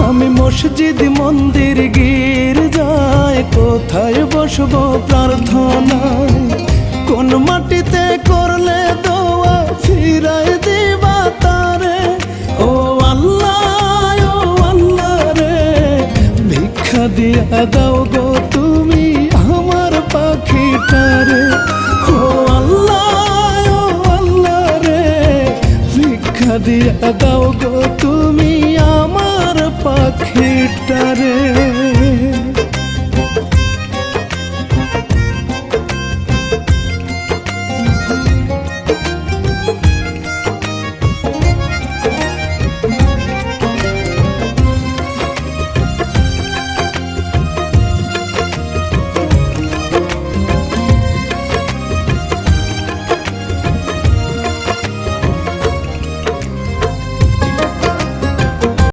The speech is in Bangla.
আমি মসজিদ মন্দির গির্জায় কোথায় বসবো প্রার্থনায়, কোন মাটিতে করলে দোয়া ফিরাই দিবা তারে। ও আল্লাহ রে, ভিক্ষা দিয়া দাও গো তুমি আমার পাখিটারে। ও আল্লাহ রে, ভিক্ষা দিয়া দাও গো তুমি আমার পাখিটারে।